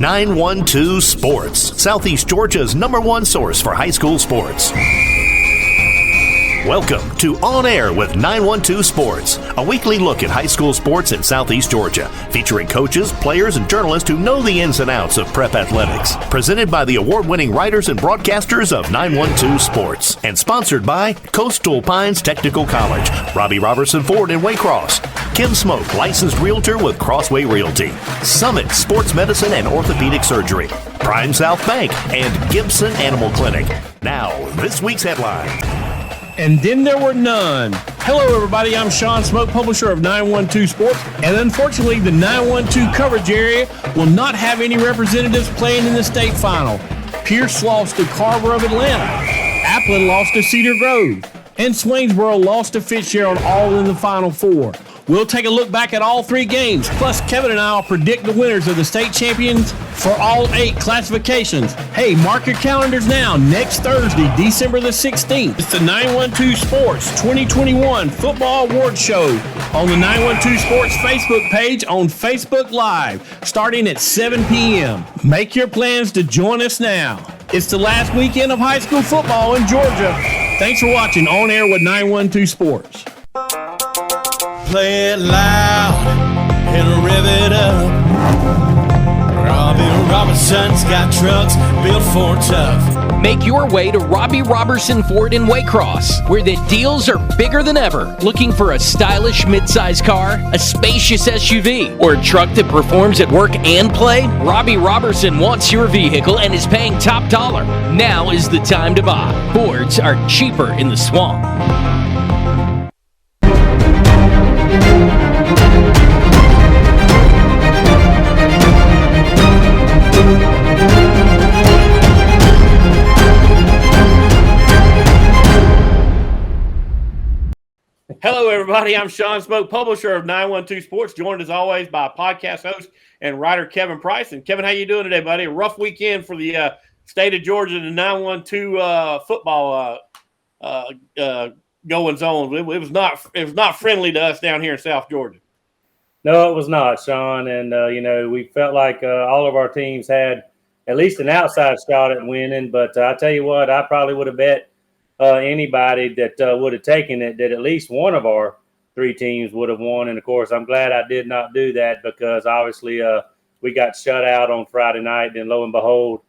912 Sports, Southeast Georgia's #1 source for high school sports. Welcome to On Air with 912 Sports, a weekly look at high school sports in Southeast Georgia, featuring coaches, players, and journalists who know the ins and outs of prep athletics. Presented by the award-winning writers and broadcasters of 912 Sports, and sponsored by Coastal Pines Technical College, Robbie Robertson Ford in Waycross, Kim Smoke, licensed realtor with Crossway Realty, Summit Sports Medicine and Orthopedic Surgery, Prime South Bank, and Gibson Animal Clinic. Now, this week's headline. And then there were none. Hello, everybody. I'm Sean Smoke, publisher of 912 Sports. And unfortunately, the 912 coverage area will not have any representatives playing in the state final. Pierce lost to Carver of Atlanta. Appleton lost to Cedar Grove. And Swainsboro lost to Fitzgerald, all in the Final Four. We'll take a look back at all three games. Plus, Kevin and I will predict the winners of the state champions for all 8 classifications. Hey, mark your calendars now. Next Thursday, December the 16th, it's the 912 Sports 2021 Football Award Show on the 912 Sports Facebook page on Facebook Live, starting at 7 p.m. Make your plans to join us now. It's the last weekend of high school football in Georgia. Thanks for watching On Air with 912 Sports. Play it loud and rev it up. Robbie Robertson's got trucks built for tough. Make your way to Robbie Robertson Ford in Waycross, where the deals are bigger than ever. Looking for a stylish midsize car, a spacious SUV, or a truck that performs at work and play? Robbie Robertson wants your vehicle and is paying top dollar. Now is the time to buy. Fords are cheaper in the swamp. Hello, everybody. I'm Sean Smoke, publisher of 912 Sports, joined as always by podcast host and writer Kevin Price. And Kevin, how you doing today, buddy? A rough weekend for the state of Georgia and the 912 football goings on. It was not friendly to us down here in South Georgia. No, it was not, Sean. And we felt like all of our teams had at least an outside shot at winning. But I tell you what, I probably would have bet anybody that would have taken it that at least one of our 3 teams would have won. And, of course, I'm glad I did not do that because, obviously, we got shut out on Friday night. And, lo and behold,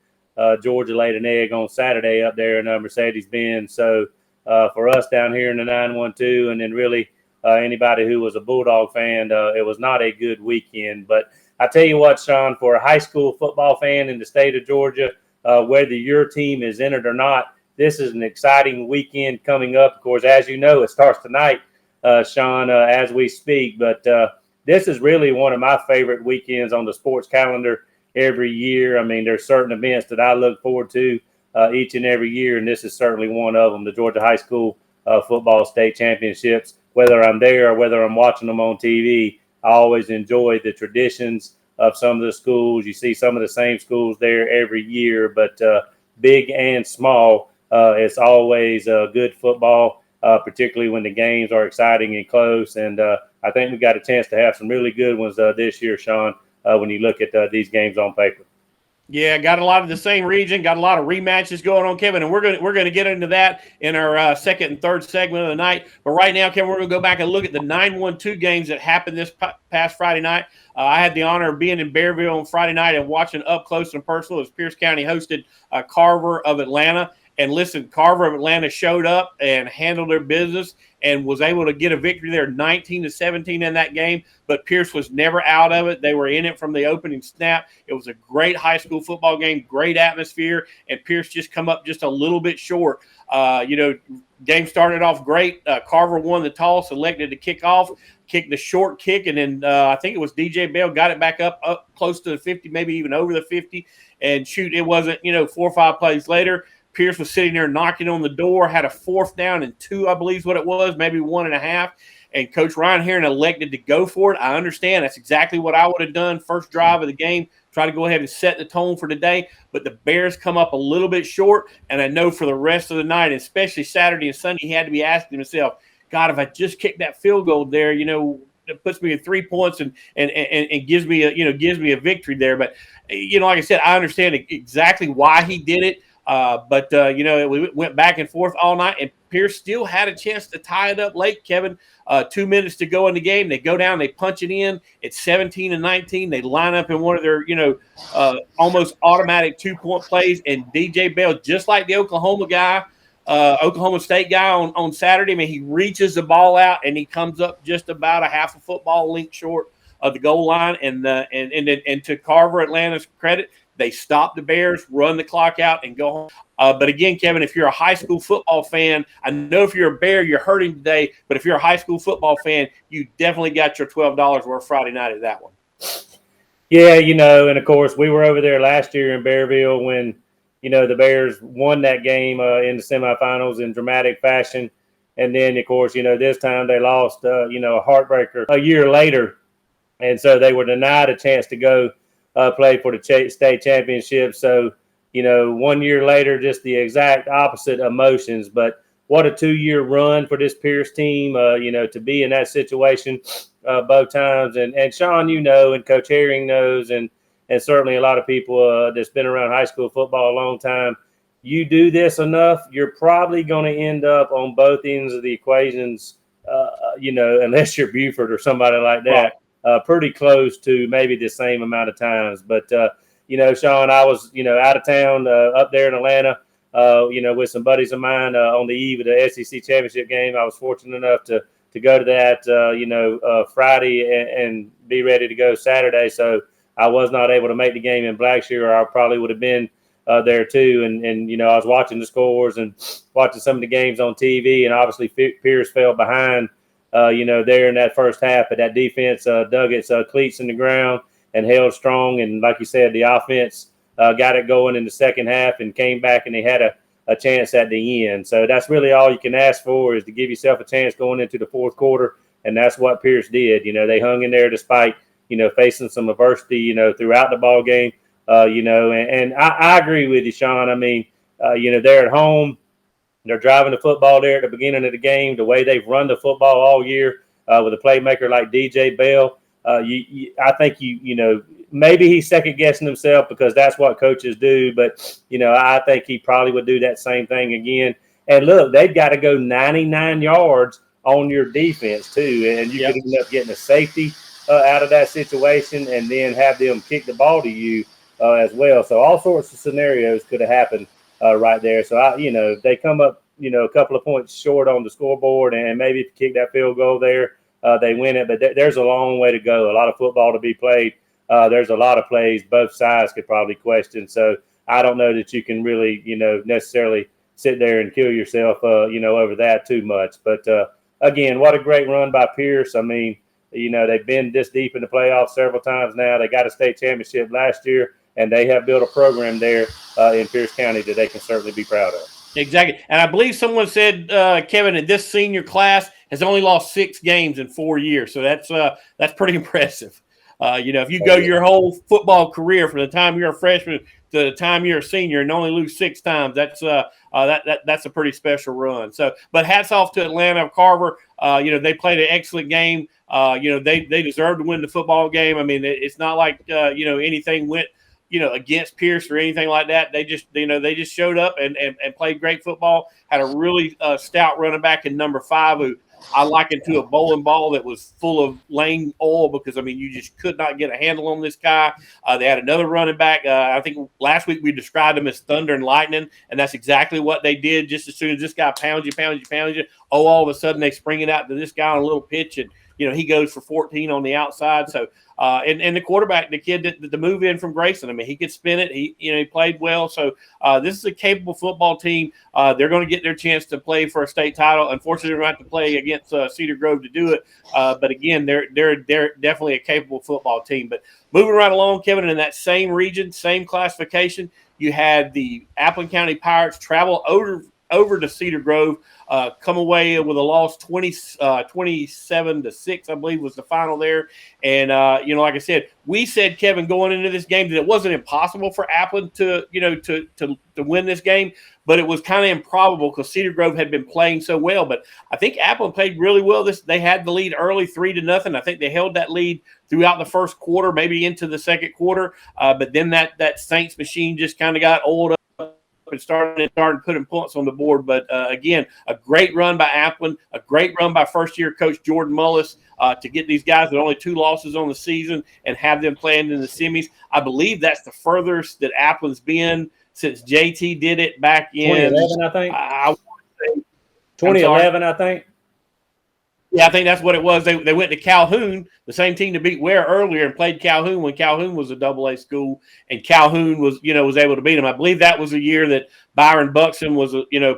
Georgia laid an egg on Saturday up there in Mercedes-Benz. So, for us down here in the 912 and then really anybody who was a Bulldog fan, it was not a good weekend. But I tell you what, Sean, for a high school football fan in the state of Georgia, whether your team is in it or not, this is an exciting weekend coming up. Of course, as you know, it starts tonight, Sean, as we speak. But this is really one of my favorite weekends on the sports calendar every year. I mean, there's certain events that I look forward to each and every year, and this is certainly one of them, the Georgia High School Football State Championships. Whether I'm there or whether I'm watching them on TV, I always enjoy the traditions of some of the schools. You see some of the same schools there every year, but big and small, it's always good football, particularly when the games are exciting and close. And I think we got a chance to have some really good ones this year, Sean, when you look at these games on paper. Yeah, got a lot of the same region, got a lot of rematches going on, Kevin, and we're gonna get into that in our second and third segment of the night. But right now, Kevin, we're gonna go back and look at the 912 games that happened this past Friday night. I had the honor of being in Bearville on Friday night and watching up close and personal as Pierce County hosted Carver of Atlanta. And listen, Carver of Atlanta showed up and handled their business and was able to get a victory there, 19-17 in that game. But Pierce was never out of it. They were in it from the opening snap. It was a great high school football game, great atmosphere, and Pierce just come up just a little bit short. Game started off great. Carver won the toss, elected to kick off, kicked the short kick, and then I think it was DJ Bell got it back up close to the 50, maybe even over the 50. And shoot, it wasn't, 4 or 5 plays later, Pierce was sitting there knocking on the door, had a 4th down and 2, I believe is what it was, maybe 1.5. And Coach Ryan Heron elected to go for it. I understand. That's exactly what I would have done. First drive of the game, try to go ahead and set the tone for today. But the Bears come up a little bit short. And I know for the rest of the night, especially Saturday and Sunday, he had to be asking himself, God, if I just kicked that field goal there, puts me at 3 points and gives me a victory there. But like I said, I understand exactly why he did it. But we went back and forth all night, and Pierce still had a chance to tie it up late, Kevin. 2 minutes to go in the game. They go down, they punch it in. It's 17-19. They line up in one of their, almost automatic 2-point plays. And DJ Bell, just like the Oklahoma State guy on Saturday, I mean, he reaches the ball out and he comes up just about a half a football length short of the goal line. And to Carver Atlanta's credit, they stop the Bears, run the clock out, and go home. But again, Kevin, if you're a high school football fan, I know if you're a Bear, you're hurting today. But if you're a high school football fan, you definitely got your $12 worth Friday night at that one. Yeah, and of course, we were over there last year in Bearville when, the Bears won that game in the semifinals in dramatic fashion. And then, of course, this time they lost, a heartbreaker a year later. And so they were denied a chance to go play for the state championship. So, 1 year later, just the exact opposite emotions. But what a 2-year run for this Pierce team, to be in that situation both times. And Sean, and Coach Herring knows, and certainly a lot of people that's been around high school football a long time, you do this enough, you're probably going to end up on both ends of the equations, unless you're Buford or somebody like that. Pretty close to maybe the same amount of times. But, Sean, I was, out of town up there in Atlanta, with some buddies of mine on the eve of the SEC championship game. I was fortunate enough to go to that, Friday and be ready to go Saturday. So I was not able to make the game in Blackshear, or I probably would have been there too. And I was watching the scores and watching some of the games on TV, and obviously Pierce fell behind there in that first half, but that defense dug its cleats in the ground and held strong. And like you said, the offense got it going in the second half and came back, and they had a chance at the end. So that's really all you can ask for, is to give yourself a chance going into the fourth quarter. And that's what Pierce did. They hung in there despite, facing some adversity, throughout the ball game, and I agree with you, Sean. I mean, they're at home. They're driving the football there at the beginning of the game, the way they've run the football all year with a playmaker like DJ Bell. I think, maybe he's second-guessing himself because that's what coaches do. But, I think he probably would do that same thing again. And, look, they've got to go 99 yards on your defense, too. And you could end up getting a safety out of that situation and then have them kick the ball to you as well. So all sorts of scenarios could have happened right there. So, they come up, a couple of points short on the scoreboard, and maybe if you kick that field goal there, they win it. But there's a long way to go, a lot of football to be played. There's a lot of plays both sides could probably question. So I don't know that you can really, necessarily sit there and kill yourself, over that too much. But, again, what a great run by Pierce. I mean, they've been this deep in the playoffs several times now. They got a state championship last year, and they have built a program there in Pierce County that they can certainly be proud of. Exactly. And I believe someone said, Kevin, that this senior class has only lost 6 games in 4 years. So that's pretty impressive. If you go your whole football career from the time you're a freshman to the time you're a senior and only lose 6 times, that's a pretty special run. So, but hats off to Atlanta. Carver, they played an excellent game. They deserved to win the football game. I mean, it's not like anything went against Pierce or anything like that. They just showed up and played great football. Had a really stout running back in number 5 who I likened to a bowling ball that was full of lane oil because, I mean, you just could not get a handle on this guy. They had another running back. I think last week we described him as thunder and lightning, and that's exactly what they did. Just as soon as this guy pounds you, all of a sudden they spring it out to this guy on a little pitch, and he goes for 14 on the outside. So, and the quarterback, the kid, the move in from Grayson, I mean, he could spin it. He played well. So this is a capable football team. They're going to get their chance to play for a state title. Unfortunately, they're going to have to play against Cedar Grove to do it. But again, they're definitely a capable football team. But moving right along, Kevin, in that same region, same classification, you had the Appleton County Pirates travel over to Cedar Grove, come away with a loss 27-6, I believe was the final there. And, like I said, we said, Kevin, going into this game that it wasn't impossible for Appleton to win this game, but it was kind of improbable because Cedar Grove had been playing so well. But I think Appleton played really well. They had the lead early 3-0. I think they held that lead throughout the first quarter, maybe into the second quarter. But then that Saints machine just kind of got old up and started putting points on the board. But again, a great run by Appleton, a great run by first-year coach Jordan Mullis to get these guys with only 2 losses on the season and have them playing in the semis. I believe that's the furthest that Appleton's been since JT did it back in 2011, I think. I want to say 2011, I think. Yeah, I think that's what it was. They went to Calhoun, the same team to beat Ware earlier, and played Calhoun when Calhoun was a AA school, and Calhoun was able to beat them. I believe that was the year that Byron Buxton was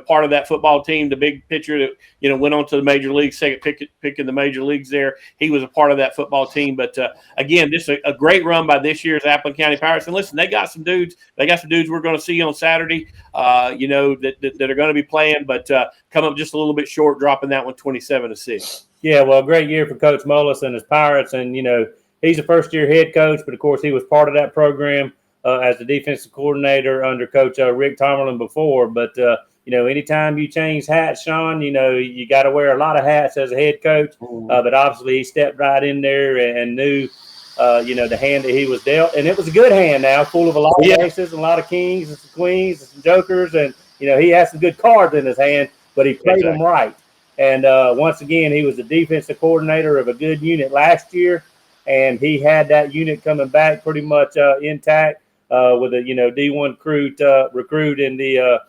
part of that football team, the big pitcher that went on to the major leagues, second pick in the major leagues there. He was a part of that football team. But again, this is a great run by this year's Appleton County Pirates. And listen, they got some dudes. They got some dudes we're going to see on Saturday. That are going to be playing, but come up just a little bit short, dropping that one 27-6. Yeah, well, great year for Coach Mullis and his Pirates. And, he's a first-year head coach, but, of course, he was part of that program as the defensive coordinator under Coach Rick Tomerlin before. But, anytime you change hats, Sean, you got to wear a lot of hats as a head coach. But obviously he stepped right in there and knew, the hand that he was dealt. And it was a good hand now, full of a lot of aces and a lot of kings and some queens and some jokers. And, he had some good cards in his hand, but he played them right. And once again, he was the defensive coordinator of a good unit last year, and he had that unit coming back pretty much intact with a D1 recruit in the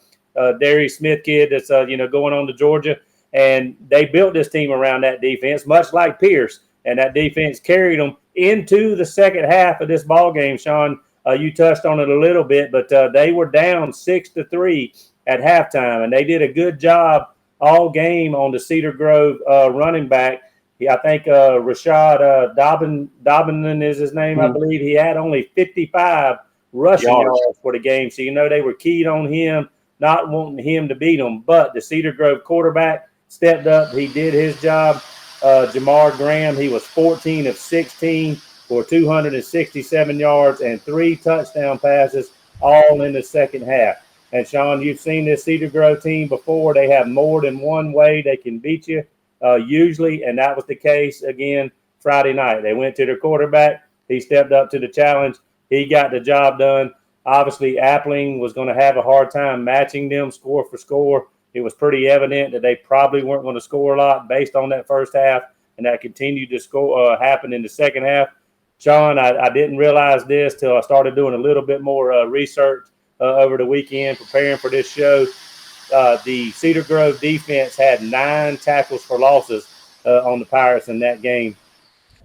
Darius Smith kid that's going on to Georgia, and they built this team around that defense, much like Pierce, and that defense carried them into the second half of this ball game. Sean, you touched on it a little bit, but they were down 6-3 at halftime, and they did a good job all game on the Cedar Grove running back. I think Rashad Dobbin is his name, I believe. He had only 55 rushing yards for the game. So, they were keyed on him, not wanting him to beat them. But the Cedar Grove quarterback stepped up. He did his job. Jamar Graham, he was 14 of 16 for 267 yards and 3 touchdown passes, all in the second half. And, Sean, you've seen this Cedar Grove team before. They have more than one way they can beat you usually, and that was the case again Friday night. They went to their quarterback. He stepped up to the challenge. He got the job done. Obviously, Appling was going to have a hard time matching them score for score. It was pretty evident that they probably weren't going to score a lot based on that first half, and that continued to happen in the second half. Sean, I didn't realize this till I started doing a little bit more research over the weekend preparing for this show. The Cedar Grove defense had 9 tackles for losses on the Pirates in that game.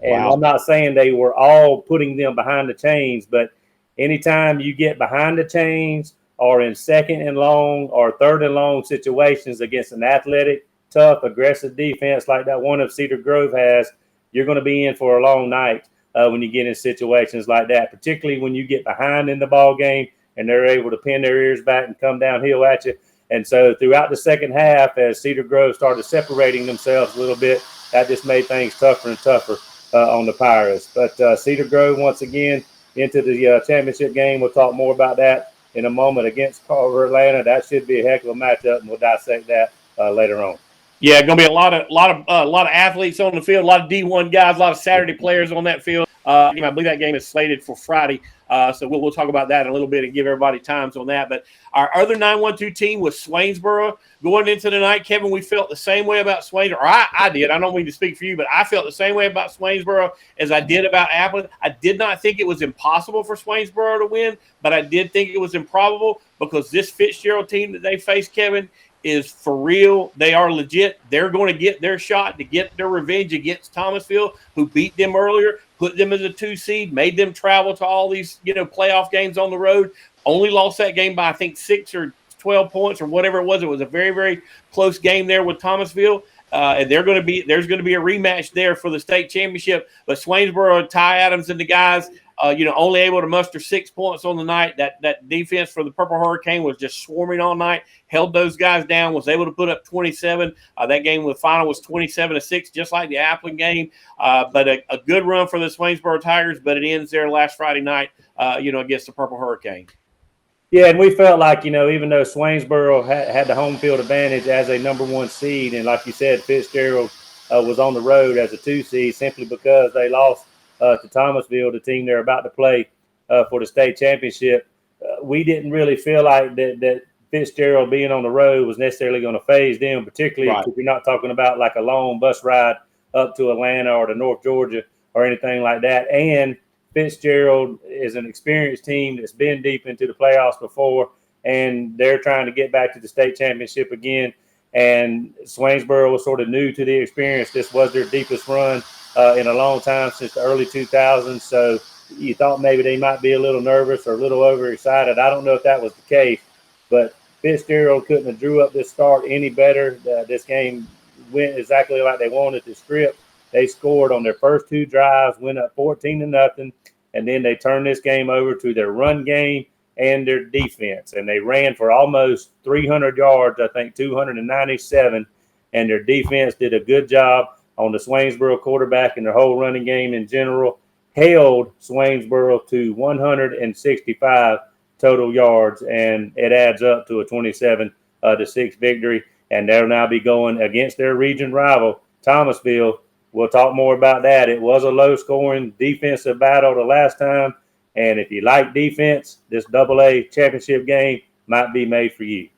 And I'm not saying they were all putting them behind the chains, but anytime you get behind the chains or in second and long or third and long situations against an athletic, tough, aggressive defense like that one of Cedar Grove has, you're going to be in for a long night when you get in situations like that, particularly when you get behind in the ball game and they're able to pin their ears back and come downhill at you. And so throughout the second half, as Cedar Grove started separating themselves a little bit, that just made things tougher and tougher on the Pirates. But Cedar Grove, once again, into the championship game. We'll talk more about that in a moment against Carver Atlanta. That should be a heck of a matchup, and we'll dissect that later on. Yeah, going to be a lot of athletes on the field, a lot of D1 guys, a lot of Saturday players on that field. I believe that game is slated for Friday, so we'll talk about that in a little bit and give everybody times on that. But our other 9-1-2 team was Swainsboro. Going into the night, Kevin, we felt the same way about Swainsboro. Or I did. I don't mean to speak for you, but I felt the same way about Swainsboro as I did about Appleton. I did not think it was impossible for Swainsboro to win, but I did think it was improbable because this Fitzgerald team that they faced, Kevin, is for real. They are legit. They're going to get their shot to get their revenge against Thomasville, who beat them earlier, put them as a 2 seed, made them travel to all these, playoff games on the road. Only lost that game by, I think, 6 or 12 points or whatever it was. It was a very, very close game there with Thomasville. And there's going to be a rematch there for the state championship. But Swainsboro, Ty Adams and the guys, only able to muster 6 points on the night. That defense for the Purple Hurricane was just swarming all night, held those guys down, was able to put up 27. That game with final was 27-6, just like the Appling game. But a good run for the Swainsboro Tigers, but it ends there last Friday night, against the Purple Hurricane. Yeah, and we felt like, even though Swainsboro had the home field advantage as a number 1 seed, and like you said, Fitzgerald was on the road as a 2 seed simply because they lost to Thomasville, the team they're about to play for the state championship. We didn't really feel like that Fitzgerald being on the road was necessarily going to phase them, particularly if you're not talking about like a long bus ride up to Atlanta or to North Georgia or anything like that. And Fitzgerald is an experienced team that's been deep into the playoffs before, and they're trying to get back to the state championship again. And Swainsboro was sort of new to the experience. This was their deepest run in a long time, since the early 2000s. So you thought maybe they might be a little nervous or a little overexcited. I don't know if that was the case, but Fitzgerald couldn't have drew up this start any better. This game went exactly like they wanted to script. They scored on their first 2 drives, went up 14-0, and then they turned this game over to their run game and their defense. And they ran for almost 300 yards, I think 297, and their defense did a good job on the Swainsboro quarterback, and their whole running game in general held Swainsboro to 165 total yards, and it adds up to a 27-6 victory. And they'll now be going against their region rival, Thomasville. We'll talk more about that. It was a low-scoring defensive battle the last time, and if you like defense, this AA championship game might be made for you.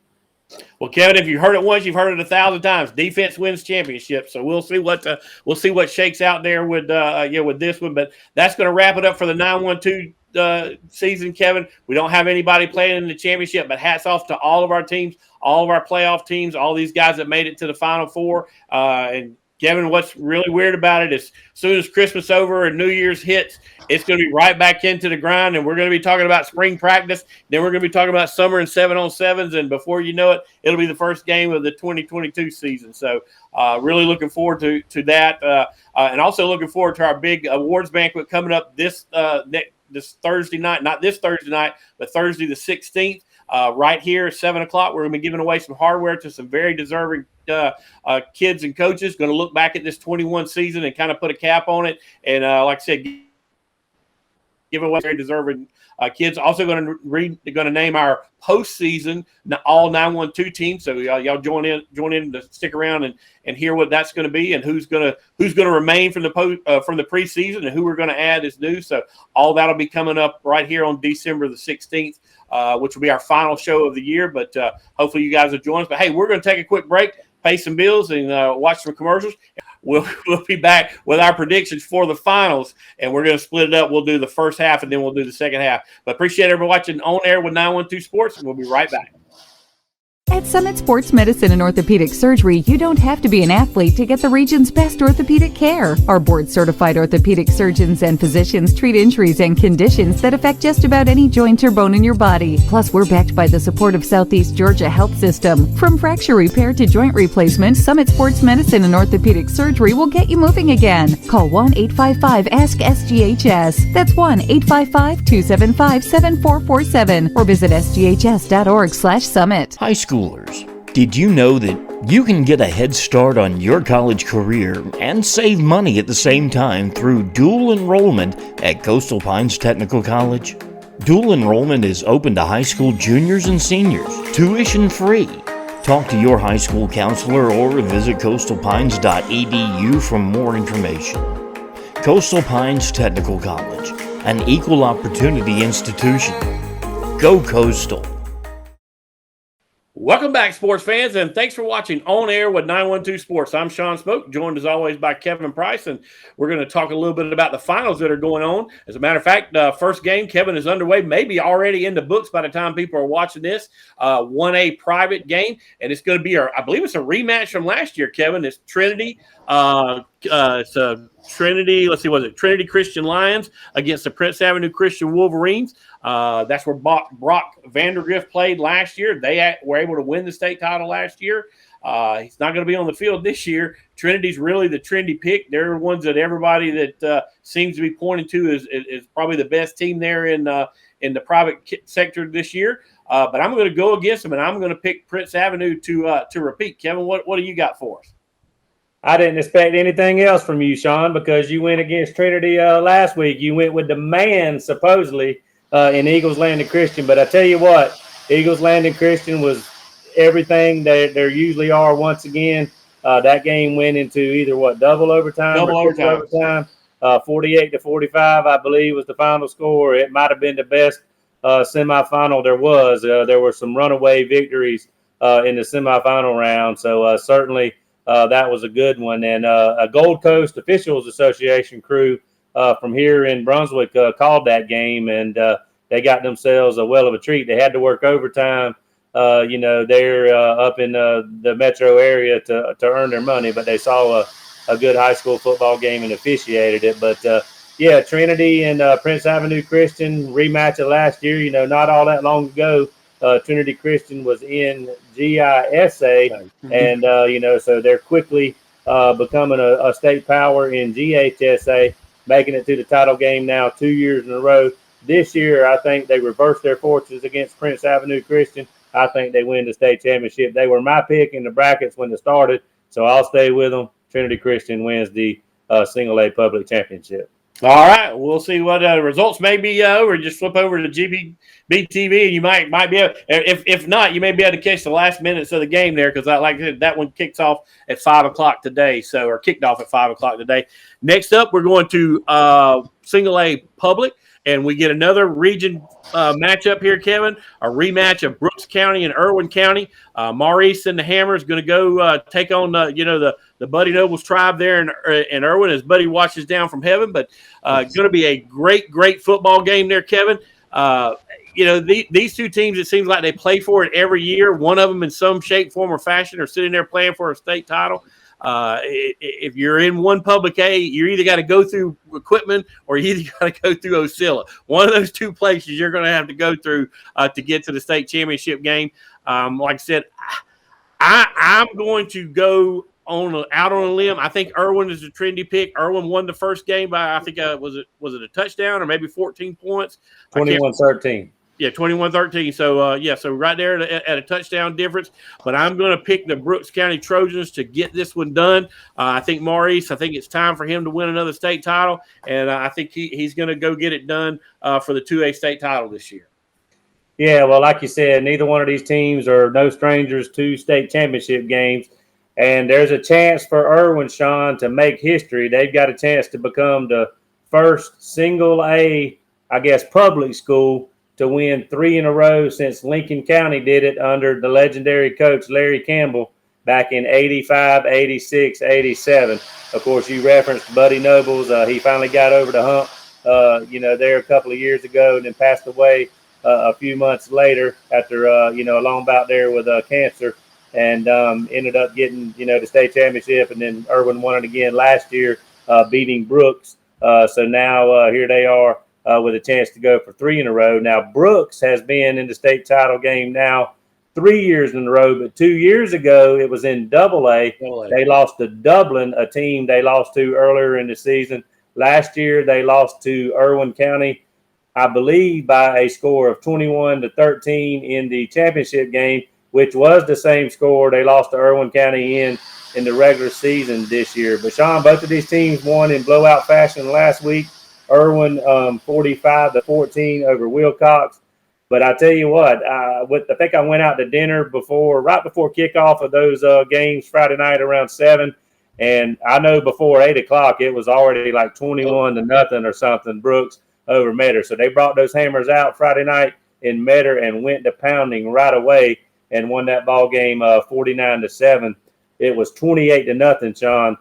Well, Kevin, if you heard it once, you've heard it 1,000 times. Defense wins championships. So we'll see what shakes out there with this one. But that's going to wrap it up for the 9-1-2 season, Kevin. We don't have anybody playing in the championship, but hats off to all of our teams, all of our playoff teams, all these guys that made it to the Final Four. And Kevin, what's really weird about it is as soon as Christmas over and New Year's hits, it's going to be right back into the grind, and we're going to be talking about spring practice. Then we're going to be talking about summer and 7-on-7s, and before you know it, it'll be the first game of the 2022 season. So really looking forward to that, and also looking forward to our big awards banquet coming up this Thursday night. Not this Thursday night, but Thursday the 16th. Right here at 7 o'clock, we're going to be giving away some hardware to some very deserving kids and coaches. Going to look back at this 21 season and kind of put a cap on it. And like I said, give away very deserving kids. Also going to name our postseason all 9-1-2 teams. So y'all join in to stick around and hear what that's going to be and who's going to remain from the preseason and who we're going to add as new. So all that'll be coming up right here on December the 16th. Which will be our final show of the year. But hopefully you guys will join us. But, hey, we're going to take a quick break, pay some bills, and watch some commercials. We'll be back with our predictions for the finals, and we're going to split it up. We'll do the first half, and then we'll do the second half. But appreciate everyone watching On Air with 912 Sports, and we'll be right back. At Summit Sports Medicine and Orthopedic Surgery, you don't have to be an athlete to get the region's best orthopedic care. Our board-certified orthopedic surgeons and physicians treat injuries and conditions that affect just about any joint or bone in your body. Plus, we're backed by the support of Southeast Georgia Health System. From fracture repair to joint replacement, Summit Sports Medicine and Orthopedic Surgery will get you moving again. Call 1-855-ASK-SGHS. That's 1-855-275-7447 or visit sghs.org/summit. High schoolers, did you know that you can get a head start on your college career and save money at the same time through dual enrollment at Coastal Pines Technical College? Dual enrollment is open to high school juniors and seniors, tuition free. Talk to your high school counselor or visit coastalpines.edu for more information. Coastal Pines Technical College, an equal opportunity institution. Go Coastal. Welcome back, sports fans, and thanks for watching On Air with 912 Sports. I'm Sean Smoke, joined as always by Kevin Price, and we're going to talk a little bit about the finals that are going on. As a matter of fact, the first game, Kevin, is underway, maybe already in the books by the time people are watching this. 1A private game, and it's going to be, I believe it's a rematch from last year, Kevin. It's Trinity. It's a Trinity, let's see, was it Trinity Christian Lions against the Prince Avenue Christian Wolverines. That's where Brock Vandergrift played last year. They were able to win the state title last year. He's not going to be on the field this year. Trinity's really the trendy pick. They're the ones that everybody that seems to be pointing to is probably the best team there in the private sector this year. But I'm going to go against them, and I'm going to pick Prince Avenue to repeat. Kevin, what do you got for us? I didn't expect anything else from you, Sean, because you went against Trinity last week. You went with the man, supposedly, in Eagles Landing Christian. But I tell you what, Eagles Landing Christian was everything that there usually are once again. That game went into either double overtime or triple overtime. 48-45, I believe, was the final score. It might have been the best semifinal there was. There were some runaway victories in the semifinal round. So certainly that was a good one. And a Gold Coast Officials Association crew from here in Brunswick called that game, and they got themselves a well of a treat. They had to work overtime. They're up in the metro area to earn their money, but they saw a good high school football game and officiated it. But Trinity and Prince Avenue Christian rematch of last year. Not all that long ago, Trinity Christian was in GISA, and so they're quickly becoming a state power in GHSA, making it to the title game now 2 years in a row. This year, I think they reversed their fortunes against Prince Avenue Christian. I think they win the state championship. They were my pick in the brackets when it started, so I'll stay with them. Trinity Christian wins the single A public championship. All right, we'll see what results may be over. Just flip over to GBB TV, and you might be able. If not, you may be able to catch the last minutes of the game there, because like I said, that one kicks off at 5:00 today. Or kicked off at 5:00 today. Next up, we're going to single A public. And we get another region matchup here, Kevin, a rematch of Brooks County and Irwin County. Maurice and the Hammer is going to go take on, the Buddy Nobles tribe there in Irwin as Buddy watches down from heaven. But going to be a great, great football game there, Kevin. These two teams, it seems like they play for it every year. One of them in some shape, form, or fashion are sitting there playing for a state title. If you're in one public A, you either got to go through equipment or you either got to go through Osceola. One of those two places you're going to have to go through to get to the state championship game. Like I said, I'm going to go out on a limb. I think Irwin is a trendy pick. Irwin won the first game by, I think, was it a touchdown or maybe 14 points? 21-13. Yeah, 21-13. So right there at a touchdown difference. But I'm going to pick the Brooks County Trojans to get this one done. I think it's time for him to win another state title, and I think he's going to go get it done for the 2A state title this year. Yeah, well, like you said, neither one of these teams are no strangers to state championship games, and there's a chance for Irwin, Sean, to make history. They've got a chance to become the first single A, public school to win 3 in a row since Lincoln County did it under the legendary coach Larry Campbell back in 85, 86, 87. Of course, you referenced Buddy Nobles. He finally got over the hump, there a couple of years ago, and then passed away a few months later after, a long bout there with cancer, and ended up getting, the state championship. And then Irwin won it again last year, beating Brooks. So now here they are. With a chance to go for 3 in a row. Now, Brooks has been in the state title game now 3 years in a row, but 2 years ago it was in Double A. They lost to Dublin, a team they lost to earlier in the season. Last year they lost to Irwin County, I believe, by a score of 21-13 in the championship game, which was the same score they lost to Irwin County in the regular season this year. But, Sean, both of these teams won in blowout fashion last week. Irwin 45-14 over Wilcox. But I tell you what, I think I went out to dinner right before kickoff of those games Friday night around 7. And I know before 8 o'clock, it was already like 21-0 or something, Brooks over Metter. So they brought those hammers out Friday night in Metter and went to pounding right away and won that ball game 49-7. It was 28-0, Sean,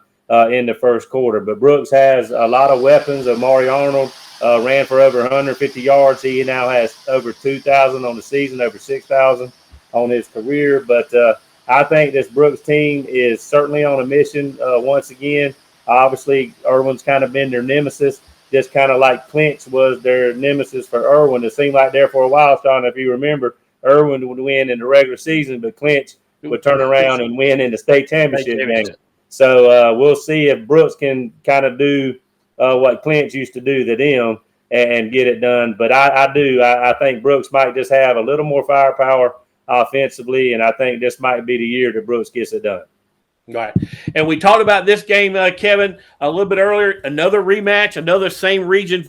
in the first quarter. But Brooks has a lot of weapons. Amari Arnold ran for over 150 yards. He now has over 2,000 on the season, over 6,000 on his career. But I think this Brooks team is certainly on a mission once again. Obviously, Irwin's kind of been their nemesis, just kind of like Clinch was their nemesis for Irwin. It seemed like there for a while, Sean, if you remember, Irwin would win in the regular season, but Clinch would turn around and win in the state championship game. So we'll see if Brooks can kind of do what Clint used to do to them and get it done. But I think Brooks might just have a little more firepower offensively, and I think this might be the year that Brooks gets it done. Right. And we talked about this game, Kevin, a little bit earlier. Another rematch, another same region,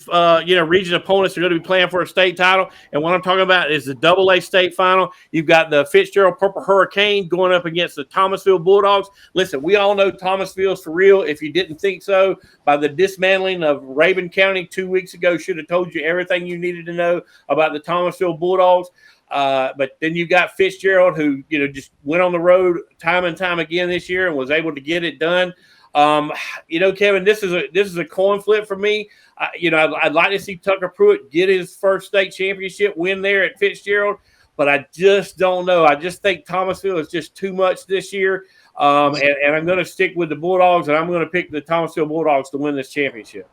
region opponents are going to be playing for a state title. And what I'm talking about is the AA state final. You've got the Fitzgerald Purple Hurricane going up against the Thomasville Bulldogs. Listen, we all know Thomasville's for real. If you didn't think so, by the dismantling of Rabun County 2 weeks ago, should have told you everything you needed to know about the Thomasville Bulldogs. But then you got Fitzgerald, who just went on the road time and time again this year and was able to get it done. Kevin, this is a coin flip for me. I'd like to see Tucker Pruitt get his first state championship win there at Fitzgerald, but I just don't know. I just think Thomasville is just too much this year, and I'm going to stick with the Bulldogs, and I'm going to pick the Thomasville Bulldogs to win this championship.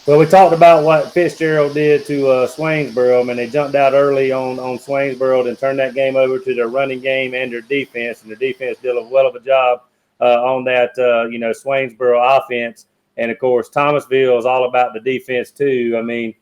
Well, we talked about what Fitzgerald did to Swainsboro. I mean, they jumped out early on Swainsboro and turned that game over to their running game and their defense. And their defense did a well of a job on that, Swainsboro offense. And, of course, Thomasville is all about the defense, too. I mean,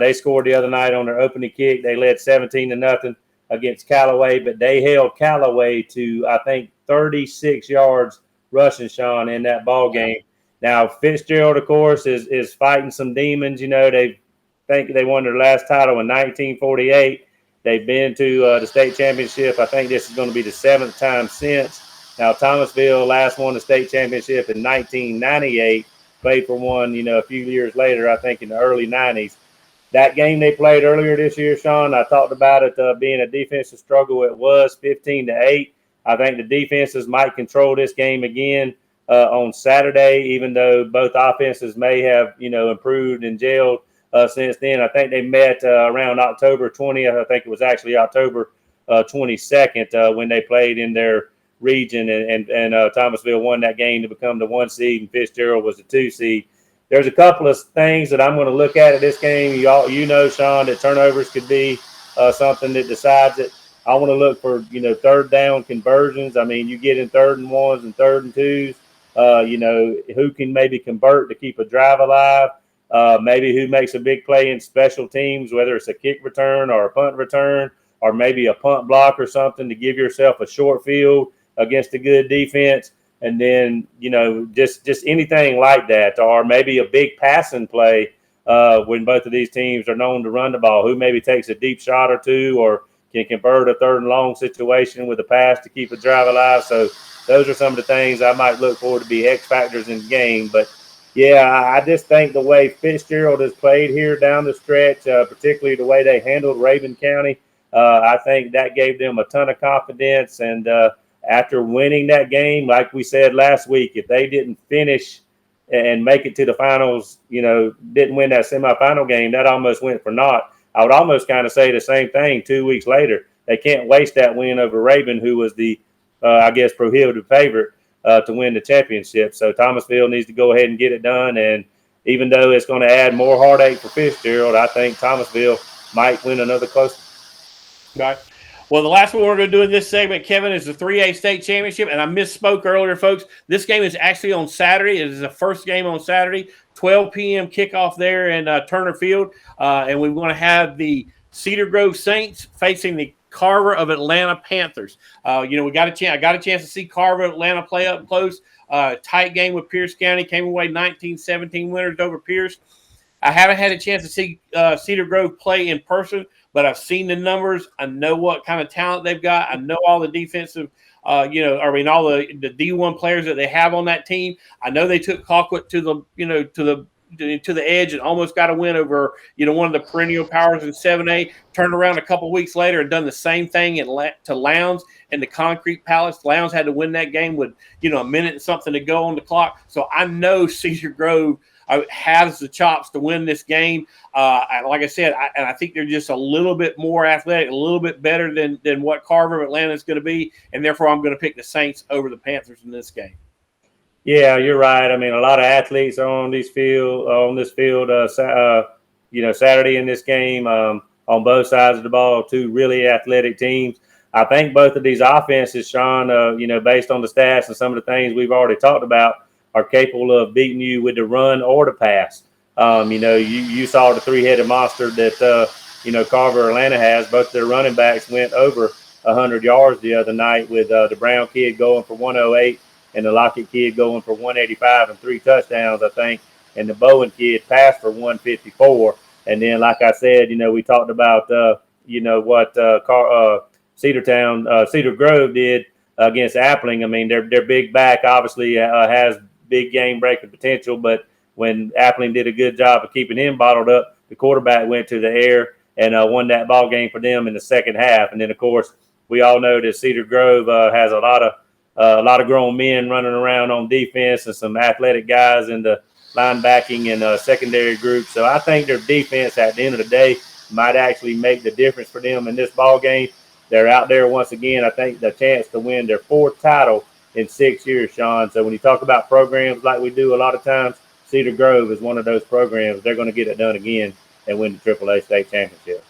they scored the other night on their opening kick. They led 17-0 against Callaway, but they held Callaway to, I think, 36 yards rushing, Sean, in that ball game. Now, Fitzgerald, of course, is fighting some demons. They think they won their last title in 1948. They've been to the state championship. I think this is going to be the 7th time since. Now, Thomasville last won the state championship in 1998, played for one, a few years later, I think in the early 90s. That game they played earlier this year, Sean, I talked about it being a defensive struggle. It was 15-8. I think the defenses might control this game again on Saturday, even though both offenses may have, improved and gelled since then. I think they met around October 20th. I think it was actually October 22nd when they played in their region, and Thomasville won that game to become the 1 seed, and Fitzgerald was the 2 seed. There's a couple of things that I'm going to look at this game. Sean, that turnovers could be something that decides it. I want to look for, third down conversions. I mean, you get in 3rd and 1s and 3rd and 2s. Who can maybe convert to keep a drive alive, maybe who makes a big play in special teams, whether it's a kick return or a punt return, or maybe a punt block or something to give yourself a short field against a good defense. And then, just anything like that, or maybe a big passing play when both of these teams are known to run the ball, who maybe takes a deep shot or two or can convert a 3rd and long situation with a pass to keep a drive alive. So those are some of the things I might look for to be X factors in the game. But, yeah, I just think the way Fitzgerald has played here down the stretch, particularly the way they handled Rabun County, I think that gave them a ton of confidence. And after winning that game, like we said last week, if they didn't finish and make it to the finals, didn't win that semifinal game, that almost went for naught. I would almost kind of say the same thing 2 weeks later. They can't waste that win over Rabun, who was the prohibitive favorite to win the championship. So Thomasville needs to go ahead and get it done. And even though it's going to add more heartache for Fitzgerald, I think Thomasville might win another close. Right. Well, the last one we're going to do in this segment, Kevin, is the 3A state championship. And I misspoke earlier, folks. This game is actually on Saturday. It is the first game on Saturday, 12 p.m. kickoff there in Turner Field. And we're going to have the Cedar Grove Saints facing the Carver of Atlanta Panthers. I got a chance to see Carver of Atlanta play up close. Tight game with Pierce County, came away 19-17 winners over Pierce. I haven't had a chance to see Cedar Grove play in person, but I've seen the numbers. I know what kind of talent they've got. I know all the defensive, all the D1 players that they have on that team. I know they took Colquitt to the edge and almost got a win over, one of the perennial powers in 7A, turned around a couple weeks later and done the same thing to Lowndes and the Concrete Palace. Lowndes had to win that game with, a minute and something to go on the clock. So I know Cedar Grove has the chops to win this game. Like I said, I think they're just a little bit more athletic, a little bit better than what Carver of Atlanta is going to be, and therefore I'm going to pick the Saints over the Panthers in this game. Yeah, you're right. I mean, a lot of athletes are on this field, Saturday in this game on both sides of the ball. Two really athletic teams. I think both of these offenses, Sean, based on the stats and some of the things we've already talked about, are capable of beating you with the run or the pass. You saw the three-headed monster that, Carver Atlanta has. Both their running backs went over 100 yards the other night, with the Brown kid going for 108 and the Lockett kid going for 185 and 3 touchdowns, I think. And the Bowen kid passed for 154. And then, like I said, we talked about, what Cedar Grove did against Appling. I mean, their big back obviously has big game breaking potential, but when Appling did a good job of keeping him bottled up, the quarterback went to the air and won that ball game for them in the second half. And then, of course, we all know that Cedar Grove has a lot of grown men running around on defense and some athletic guys in the linebacking and secondary group. So I think their defense at the end of the day might actually make the difference for them in this ball game. They're out there once again. I think the chance to win their 4th title in 6 years, Sean. So when you talk about programs like we do a lot of times, Cedar Grove is one of those programs. They're going to get it done again and win the AAA state championship.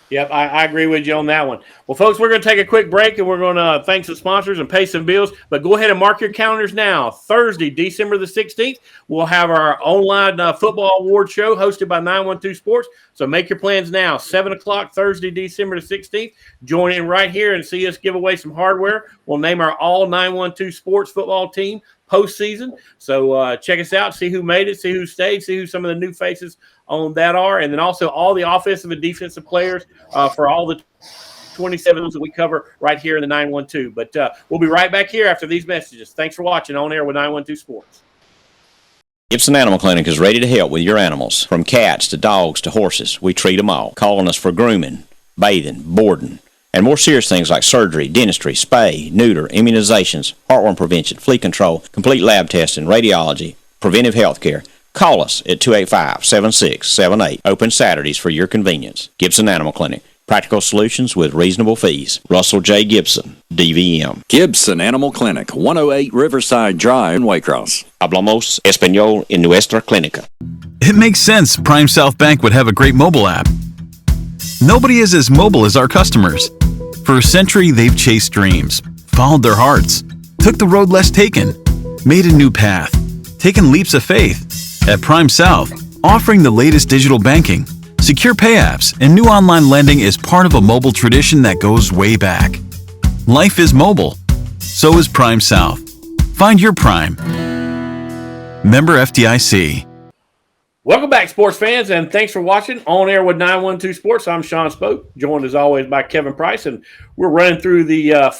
Yep, I agree with you on that one. Well, folks, we're going to take a quick break, and we're going to thank some sponsors and pay some bills. But go ahead and mark your calendars now. Thursday, December the 16th, we'll have our online football award show hosted by 912 Sports. So make your plans now. 7 o'clock Thursday, December the 16th. Join in right here and see us give away some hardware. We'll name our all 912 Sports football team postseason. So check us out, see who made it, see who stayed, see who some of the new faces on that are, and then also all the offensive and defensive players for all the 27s that we cover right here in the 912. But we'll be right back here after these messages. Thanks for watching On Air with 912 Sports. Gibson Animal Clinic is ready to help with your animals. From cats to dogs to horses, we treat them all. Calling us for grooming, bathing, boarding, and more serious things like surgery, dentistry, spay, neuter, immunizations, heartworm prevention, flea control, complete lab testing, radiology, preventive health care. Call us at 285-7678. Open Saturdays for your convenience. Gibson Animal Clinic. Practical solutions with reasonable fees. Russell J. Gibson, DVM. Gibson Animal Clinic, 108 Riverside Drive in Waycross. Hablamos español en nuestra clínica. It makes sense Prime South Bank would have a great mobile app. Nobody is as mobile as our customers. For a century, they've chased dreams, followed their hearts, took the road less taken, made a new path, taken leaps of faith. At Prime South, offering the latest digital banking, secure pay apps, and new online lending is part of a mobile tradition that goes way back. Life is mobile. So is Prime South. Find your Prime. Member FDIC. Welcome back, sports fans, and thanks for watching On Air with 912 Sports. I'm Sean Spoke, joined as always by Kevin Price, and we're running through the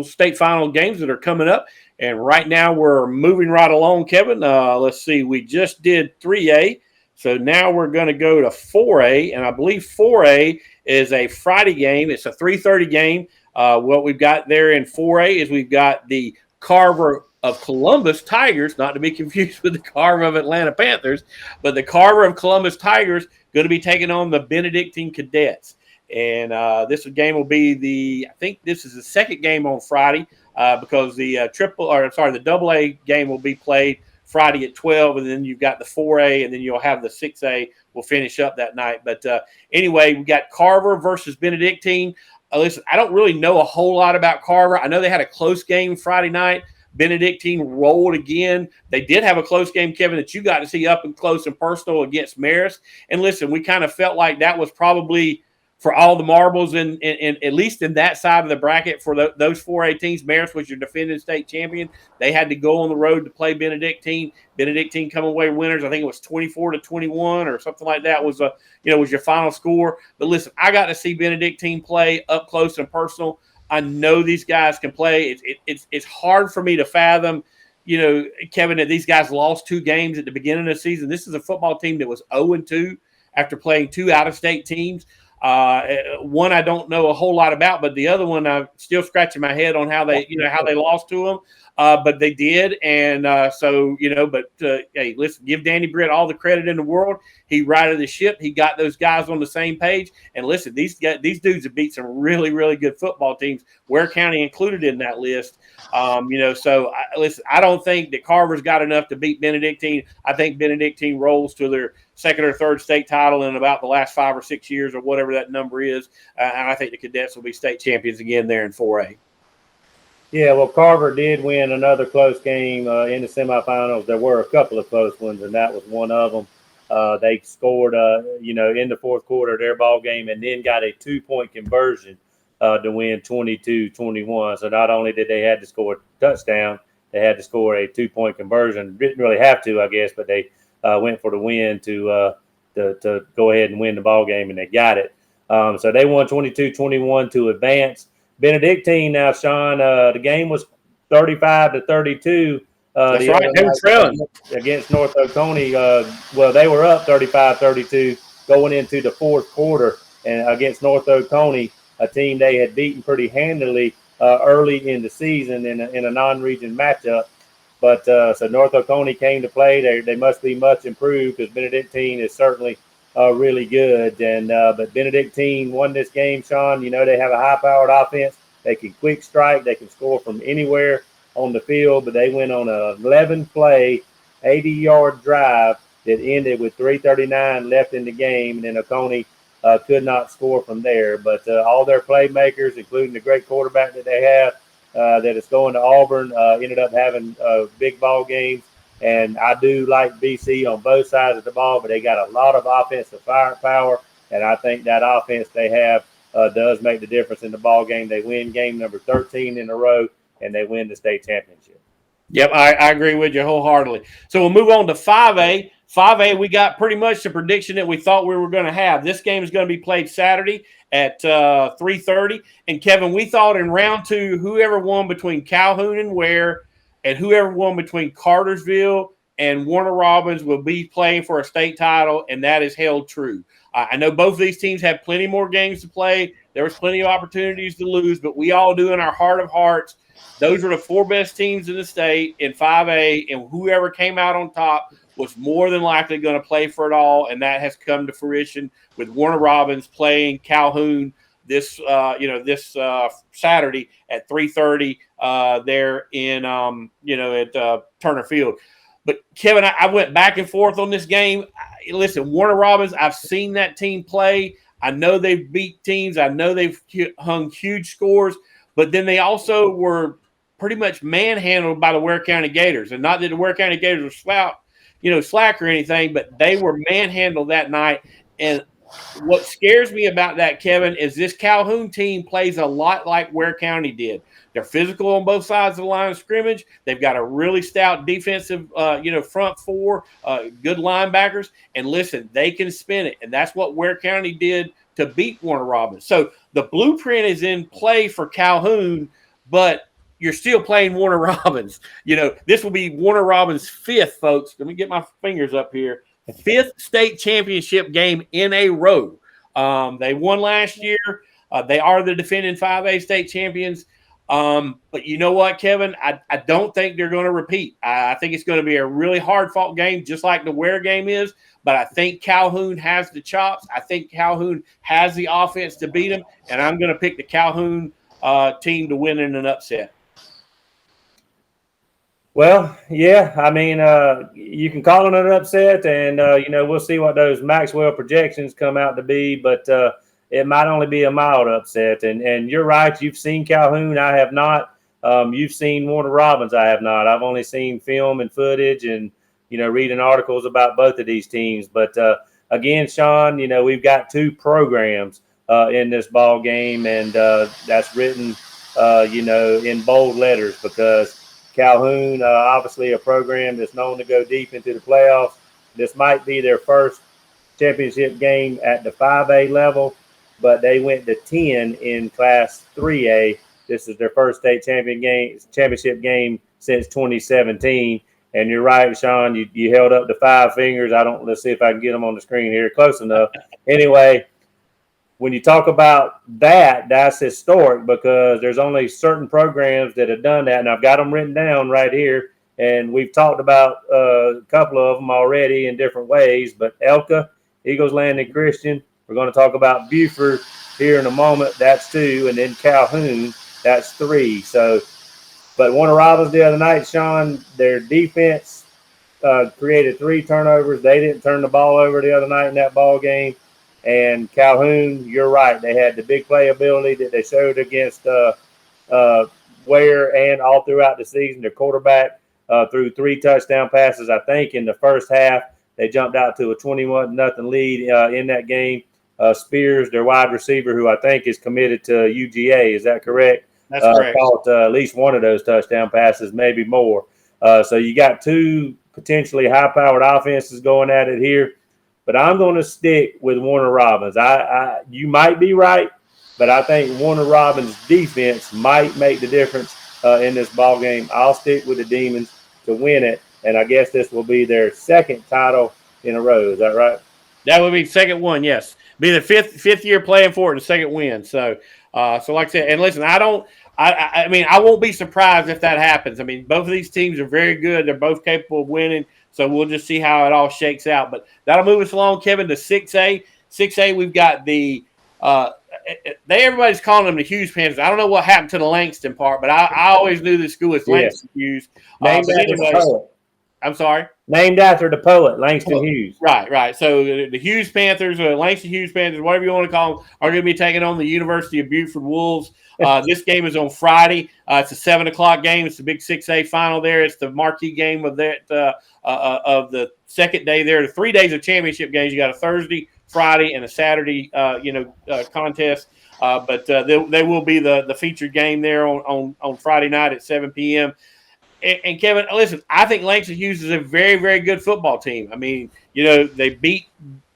state final games that are coming up. And right now we're moving right along, Kevin. Let's see, we just did 3A, so now we're going to go to 4A, and I believe 4A is a Friday game. It's a 3:30 game. What we've got there in 4A is we've got the Carver of Columbus Tigers, not to be confused with the Carver of Atlanta Panthers, but the Carver of Columbus Tigers going to be taking on the Benedictine Cadets. And this game will be I think this is the second game on Friday because the the AA game will be played Friday at 12, and then you've got the 4A, and then you'll have the 6A will finish up that night. But anyway, we got Carver versus Benedictine. Listen, I don't really know a whole lot about Carver. I know they had a close game Friday night. Benedictine rolled again. They did have a close game, Kevin, that you got to see up and close and personal against Marist. And listen, we kind of felt like that was probably for all the marbles in at least in that side of the bracket for those 4A teams. Marist was your defending state champion. They had to go on the road to play Benedictine. Benedictine come away winners. I think it was 24-21 or something like that was was your final score. But listen, I got to see Benedictine play up close and personal. I know these guys can play. It's hard for me to fathom, Kevin, that these guys lost 2 games at the beginning of the season. This is a football team that was 0-2 after playing 2 out-of-state teams. One I don't know a whole lot about, but the other one I'm still scratching my head on how they lost to them. But they did, and hey, listen, give Danny Britt all the credit in the world. He righted the ship. He got those guys on the same page. And listen, these dudes have beat some really, really good football teams, Ware County included in that list. So listen, I don't think that Carver's got enough to beat Benedictine. I think Benedictine rolls to their second or third state title in about the last 5 or 6 years or whatever that number is. And I think the Cadets will be state champions again there in 4A. Yeah, well, Carver did win another close game in the semifinals. There were a couple of close ones, and that was one of them. They scored, in the fourth quarter of their ball game, and then got a 2-point conversion to win 22-21. So not only did they have to score a touchdown, they had to score a 2-point conversion. Didn't really have to, I guess, but they went for the win to go ahead and win the ball game, and they got it. So they won 22-21 to advance. Benedictine now, Sean, the game was 35-32. That's right. They were trailing against North Oconee. They were up 35-32 going into the fourth quarter, and against North Oconee, a team they had beaten pretty handily early in the season in a non-region matchup. But so North Oconee came to play. They must be much improved because Benedictine is certainly really good. And but Benedictine won this game, Sean. They have a high-powered offense. They can quick strike. They can score from anywhere on the field. But they went on an 11-play, 80-yard drive that ended with 3:39 left in the game. And then Oconee could not score from there. But all their playmakers, including the great quarterback that they have, that is going to Auburn, ended up having big ball games. And I do like BC on both sides of the ball, but they got a lot of offensive firepower, and I think that offense they have does make the difference in the ball game. They win game number 13 in a row, and they win the state championship. Yep, I agree with you wholeheartedly. So we'll move on to 5A. 5A, we got pretty much the prediction that we thought we were going to have. This game is going to be played Saturday at 3:30. And, Kevin, we thought in round 2, whoever won between Calhoun and Ware and whoever won between Cartersville and Warner Robins will be playing for a state title, and that is held true. I know both of these teams have plenty more games to play. There was plenty of opportunities to lose, but we all do in our heart of hearts. Those are the 4 best teams in the state in 5A, and whoever came out on top was more than likely going to play for it all, and that has come to fruition with Warner Robins playing Calhoun this Saturday at 3:30 there in at Turner Field. But Kevin, I went back and forth on this game. Listen, Warner Robins, I've seen that team play. I know they've beat teams. I know they've hung huge scores, but then they also were pretty much manhandled by the Ware County Gators. And not that the Ware County Gators were slack or anything, but they were manhandled that night. And what scares me about that, Kevin, is this Calhoun team plays a lot like Ware County did. They're physical on both sides of the line of scrimmage. They've got a really stout defensive, front 4, good linebackers. And listen, they can spin it. And that's what Ware County did to beat Warner Robins. So the blueprint is in play for Calhoun, but you're still playing Warner Robins. This will be Warner Robins' 5th, folks. Let me get my fingers up here. 5th state championship game in a row. They won last year. They are the defending 5A state champions. But you know what, Kevin? I don't think they're going to repeat. I think it's going to be a really hard-fought game, just like the Ware game is. But I think Calhoun has the chops. I think Calhoun has the offense to beat them. And I'm going to pick the Calhoun team to win in an upset. Well, yeah, I mean, you can call it an upset, and, we'll see what those Maxwell projections come out to be, but it might only be a mild upset. And you're right, you've seen Calhoun. I have not. You've seen Warner Robins. I have not. I've only seen film and footage and, reading articles about both of these teams. But, again, Sean, we've got 2 programs in this ball game, and that's written, in bold letters because Calhoun, obviously a program that's known to go deep into the playoffs. This might be their first championship game at the 5A level, but they went to 10 in Class 3A. This is their first state championship game since 2017. And you're right, Sean, you held up the 5 fingers. Let's see if I can get them on the screen here close enough. Anyway, when you talk about that's historic because there's only certain programs that have done that, and I've got them written down right here, and we've talked about a couple of them already in different ways, but Elka, Eagles Landing Christian, we're going to talk about Buford here in a moment, that's 2, and then Calhoun, that's 3. So But Warner Robins the other night, Sean, their defense created 3 turnovers. They didn't turn the ball over the other night in that ball game. And Calhoun, you're right. They had the big playability that they showed against Ware and all throughout the season. Their quarterback threw 3 touchdown passes, I think, in the first half. They jumped out to a 21-0 lead in that game. Spears, their wide receiver, who I think is committed to UGA. Is that correct? That's correct. Caught at least one of those touchdown passes, maybe more. So you got 2 potentially high-powered offenses going at it here. But I'm going to stick with Warner Robins. You might be right, but I think Warner Robins' defense might make the difference in this ball game. I'll stick with the Demons to win it, and I guess this will be their 2nd title in a row. Is that right? That would be 2nd one, yes. Be the fifth year playing for it and 2nd win. So like I said, and listen, I mean, I won't be surprised if that happens. I mean, both of these teams are very good. They're both capable of winning. So we'll just see how it all shakes out. But that'll move us along, Kevin, to 6A. 6A, we've got the everybody's calling them the Hughes Panthers. I don't know what happened to the Langston part, but I always knew the school was Langston Hughes. Named after the poet. I'm sorry? Named after the poet, Langston Hughes. Right. So the Hughes Panthers, or Langston Hughes Panthers, whatever you want to call them, are going to be taking on the University of Buford Wolves. This game is on Friday. It's a 7 o'clock game. It's the big 6A final there. It's the marquee game of that of the second day there. The 3 days of championship games. You got a Thursday, Friday, and a Saturday contest. But they will be the featured game there on Friday night at 7 p.m. And Kevin, listen, I think Langston Hughes is a very, very good football team. I mean, they beat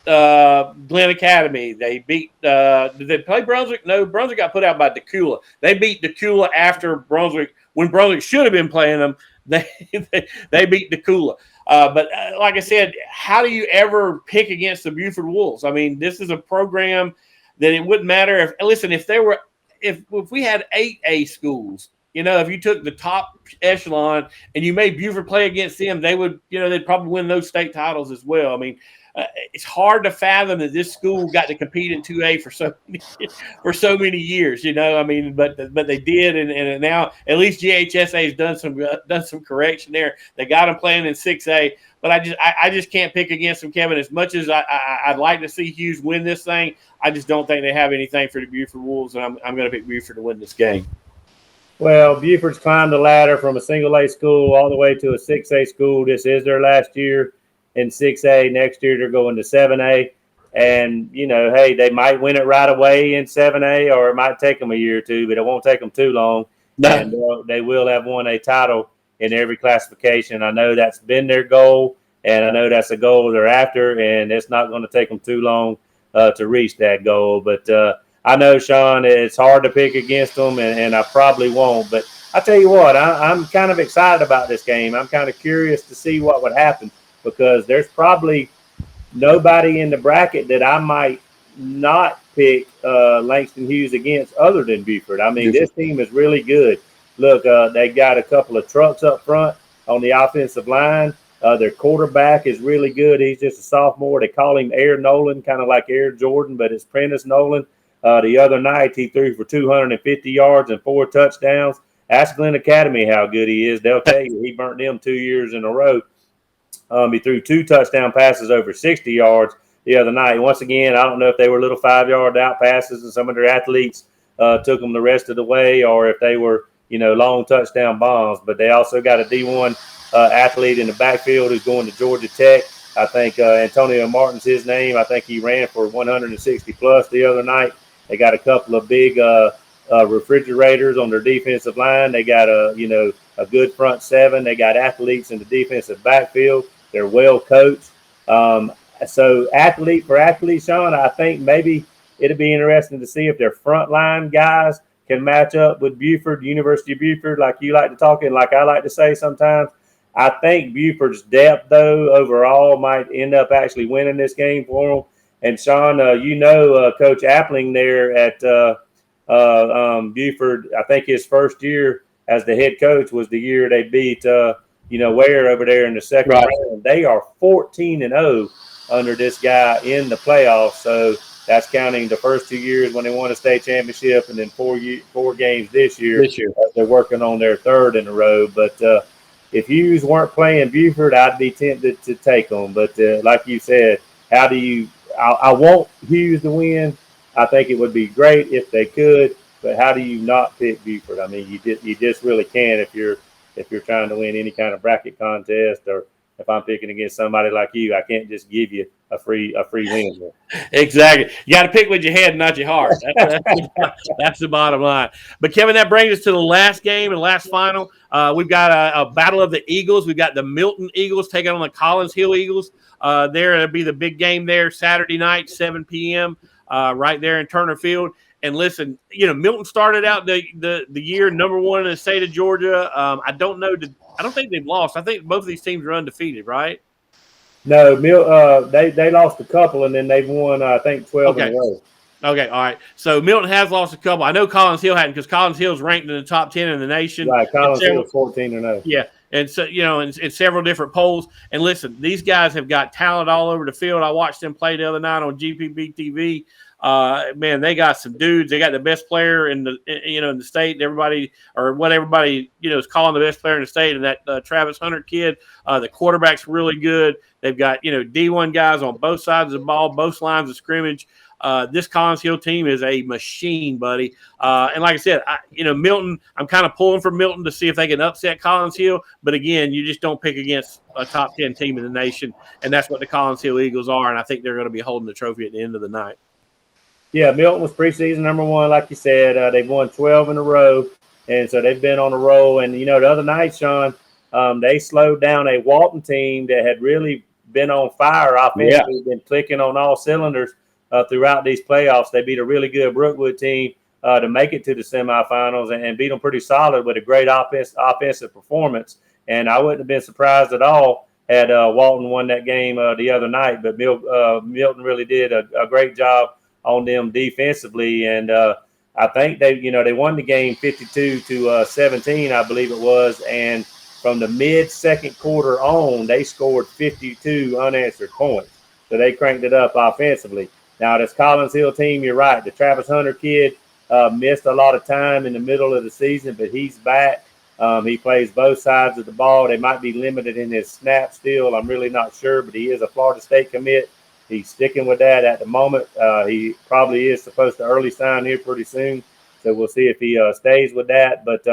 Glen Academy. They beat did they play Brunswick? No, Brunswick got put out by Decula. They beat Decula after Brunswick, when Brunswick should have been playing them. They beat Decula. But like I said, how do you ever pick against the Buford Wolves? I mean, this is a program that it wouldn't matter if we had 8A schools. If you took the top echelon and you made Buford play against them, they would, they'd probably win those state titles as well. I mean, it's hard to fathom that this school got to compete in 2A for so many years. I mean, but they did, and now at least GHSA has done some correction there. They got them playing in 6A, but I just can't pick against them, Kevin. As much as I'd like to see Hughes win this thing, I just don't think they have anything for the Buford Wolves, and I'm going to pick Buford to win this game. Well, Buford's climbed the ladder from a single-A school all the way to a 6A school. This is their last year in 6A. Next year they're going to 7A. And, hey, they might win it right away in 7A, or it might take them a year or two, but it won't take them too long. No. And they will have won a title in every classification. I know that's been their goal, and I know that's a goal they're after, and it's not going to take them too long to reach that goal. But I know, Sean, it's hard to pick against them, and I probably won't. But I tell you what, I'm kind of excited about this game. I'm kind of curious to see what would happen, because there's probably nobody in the bracket that I might not pick Langston Hughes against other than Buford. I mean, this team is really good. Look, they got a couple of trucks up front on the offensive line. Their quarterback is really good. He's just a sophomore. They call him Air Nolan, kind of like Air Jordan, but it's Prentice Nolan. The other night, he threw for 250 yards and 4 touchdowns. Ask Glen Academy how good he is. They'll tell you he burnt them 2 years in a row. He threw 2 touchdown passes over 60 yards the other night. Once again, I don't know if they were little 5-yard out passes and some of their athletes took them the rest of the way, or if they were, long touchdown bombs. But they also got a D1 athlete in the backfield who's going to Georgia Tech. I think Antonio Martin's his name. I think he ran for 160-plus the other night. They got a couple of big refrigerators on their defensive line. They got a good front seven. They got athletes in the defensive backfield. They're well coached. So athlete for athlete, Sean, I think maybe it'll be interesting to see if their frontline guys can match up with Buford, University of Buford, like you like to talk and like I like to say sometimes. I think Buford's depth, though, overall might end up actually winning this game for them. And, Sean, Coach Appling there at Buford, I think his first year as the head coach was the year they beat, Ware over there in the second round. They are 14-0 under this guy in the playoffs. So That's counting the first 2 years when they won a state championship, and then 4 games this year. They're working on their third in a row. But if Hughes weren't playing Buford, I'd be tempted to take them. But like you said, how do you? I want Hughes to win. I think it would be great if they could. But how do you not pick Buford? I mean, you just really can't if you're trying to win any kind of bracket contest, or if I'm picking against somebody like you, I can't just give you a free win. Exactly. You got to pick with your head, not your heart. That's the bottom line. But, Kevin, that brings us to the last game and last final. We've got a battle of the Eagles. We've got the Milton Eagles taking on the Collins Hill Eagles. It'll be the big game there Saturday night, 7 p.m., right there in Turner Field. And listen, Milton started out the year number 1 in the state of Georgia. I don't think they've lost. I think both of these teams are undefeated, right? No, they lost a couple, and then they've won, I think, 12 in a row. Okay, all right. So Milton has lost a couple. I know Collins Hill hadn't, because Collins Hill is ranked in the top 10 in the nation. Right, Collins Hill 14-0. Yeah, and so in several different polls. And listen, these guys have got talent all over the field. I watched them play the other night on GPB TV. Man, they got some dudes. They got the best player in the state. Everybody is calling the best player in the state, and that Travis Hunter kid. The quarterback's really good. They've got D1 guys on both sides of the ball, both lines of scrimmage. This Collins Hill team is a machine, buddy. And like I said, Milton, I'm kind of pulling for Milton to see if they can upset Collins Hill. But again, you just don't pick against a top 10 team in the nation, and that's what the Collins Hill Eagles are. And I think they're going to be holding the trophy at the end of the night. Yeah, Milton was preseason number 1, like you said. They've won 12 in a row, and so they've been on a roll. And, the other night, Sean, they slowed down a Walton team that had really been on fire offensively, been clicking on all cylinders throughout these playoffs. They beat a really good Brookwood team to make it to the semifinals and beat them pretty solid with a great offensive performance. And I wouldn't have been surprised at all had Walton won that game the other night. But Milton really did a great job on them defensively, and I think they won the game 52-17, I believe it was. And from the mid-second quarter on, they scored 52 unanswered points, so they cranked it up offensively. Now, this Collins Hill team, you're right. The Travis Hunter kid missed a lot of time in the middle of the season, but he's back. He plays both sides of the ball. They might be limited in his snap still. I'm really not sure, but he is a Florida State commit. He's sticking with that at the moment. He probably is supposed to early sign here pretty soon, so we'll see if he stays with that. But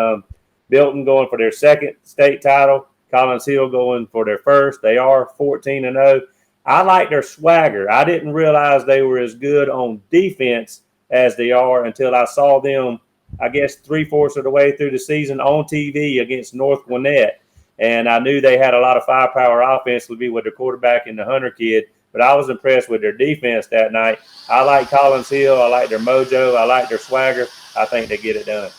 Milton going for their second state title, Collins Hill going for their first. They are 14-0. I like their swagger. I didn't realize they were as good on defense as they are until I saw them, I guess, 3/4 of the way through the season on TV against North Gwinnett. And I knew they had a lot of firepower offensively with their quarterback and the Hunter kid. But I was impressed with their defense that night. I like Collins Hill. I like their mojo. I like their swagger. I think they get it done.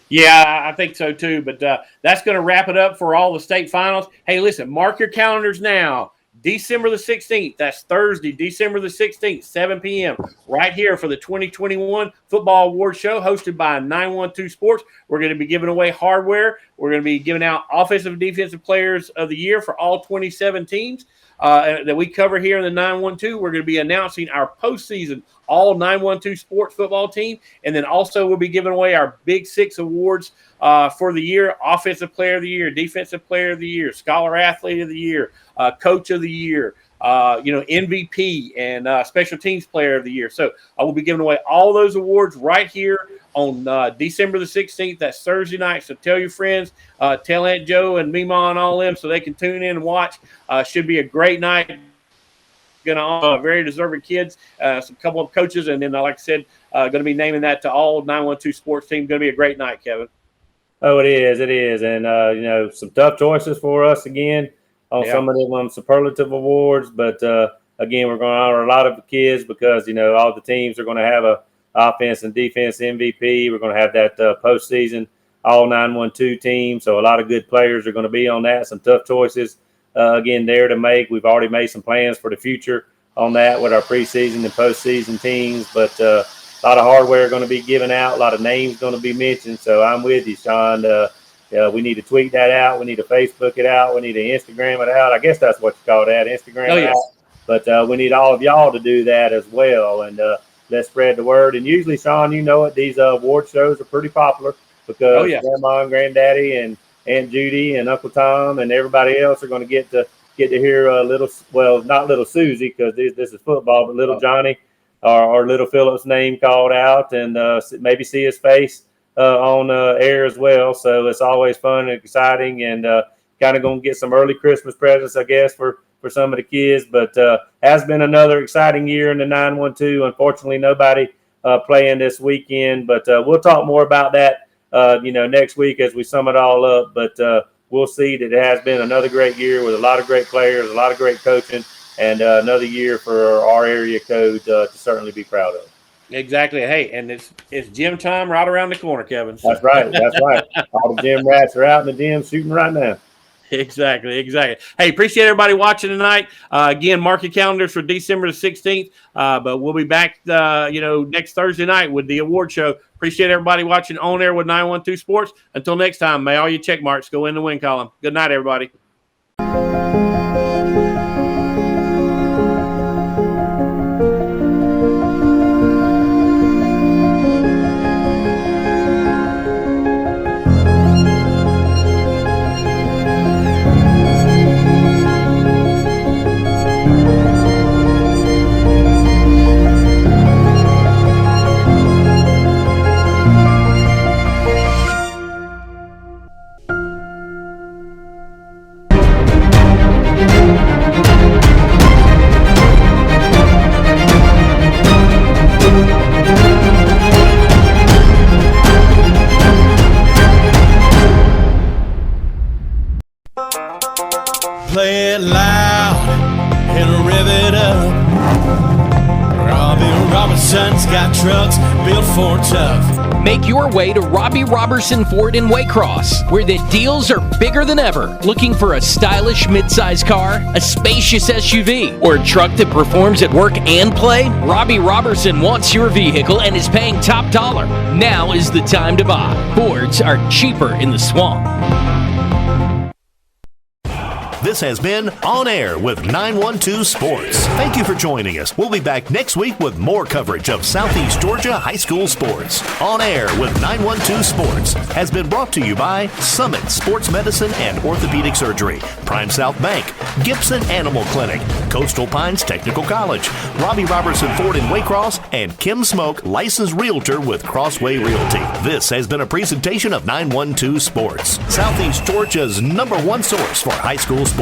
Yeah, I think so too. But that's going to wrap it up for all the state finals. Hey, listen, mark your calendars now. December the 16th, that's Thursday, December the 16th, 7 p.m., right here for the 2021 Football Award Show hosted by 912 Sports. We're going to be giving away hardware. We're going to be giving out Offensive and Defensive Players of the Year for all 27 teams that we cover here in the 912. We're going to be announcing our postseason all 912 Sports football team, and then also we'll be giving away our Big Six awards for the year: Offensive Player of the Year, Defensive Player of the Year, Scholar Athlete of the Year, Coach of the Year, MVP, and Special Teams Player of the Year. So I will be giving away all those awards right here on December the 16th. That's Thursday night. So tell your friends, tell Aunt Joe and Mima and all them so they can tune in and watch. Should be a great night. Going to honor very deserving kids, some couple of coaches, and then, like I said, going to be naming that to all 912 sports team. Going to be a great night, Kevin. Oh, it is. And, some tough choices for us again on some of them superlative awards. But, again, we're going to honor a lot of the kids because, all the teams are going to have a offense and defense MVP. We're going to have that postseason all 912 team. So a lot of good players are going to be on that. Some tough choices, again, there to make. We've already made some plans for the future on that with our preseason and postseason teams. But a lot of hardware going to be given out, a lot of names going to be mentioned. So I'm with you, Sean. We need to tweet that out. We need to Facebook it out. We need to Instagram it out. I guess that's what you call that, Instagram it out. But we need all of y'all to do that as well, and let's spread the word. And usually, Sean, you know it, these award shows are pretty popular because Grandma and Granddaddy and Aunt Judy and Uncle Tom and everybody else are going to get to hear not little Susie, because this is football, but little Johnny or little Philip's name called out, and maybe see his face on air as well. So it's always fun and exciting, and kind of going to get some early Christmas presents, I guess, for some of the kids. But has been another exciting year in the 912. Unfortunately, nobody playing this weekend, but we'll talk more about that next week as we sum it all up. But we'll see that it has been another great year with a lot of great players, a lot of great coaching, and another year for our area code to certainly be proud of. Exactly. Hey, and it's gym time right around the corner, Kevin. So. That's right. All the gym rats are out in the gym shooting right now. Exactly. Hey, appreciate everybody watching tonight. Again, mark your calendars for December the 16th. But we'll be back, next Thursday night with the award show. Appreciate everybody watching On Air with 912 Sports. Until next time, may all your check marks go in the win column. Good night, everybody. Play it loud and rev it up. Robbie Robinson's got trucks built for tough. Make your way to Robbie Robertson Ford in Waycross, where the deals are bigger than ever. Looking for a stylish midsize car, a spacious SUV, or a truck that performs at work and play? Robbie Robertson wants your vehicle and is paying top dollar. Now is the time to buy. Fords are cheaper in the swamp. This has been On Air with 912 Sports. Thank you for joining us. We'll be back next week with more coverage of Southeast Georgia high school sports. On Air with 912 Sports has been brought to you by Summit Sports Medicine and Orthopedic Surgery, Prime South Bank, Gibson Animal Clinic, Coastal Pines Technical College, Robbie Robertson Ford in Waycross, and Kim Smoke, licensed realtor with Crossway Realty. This has been a presentation of 912 Sports, Southeast Georgia's #1 source for high school sports.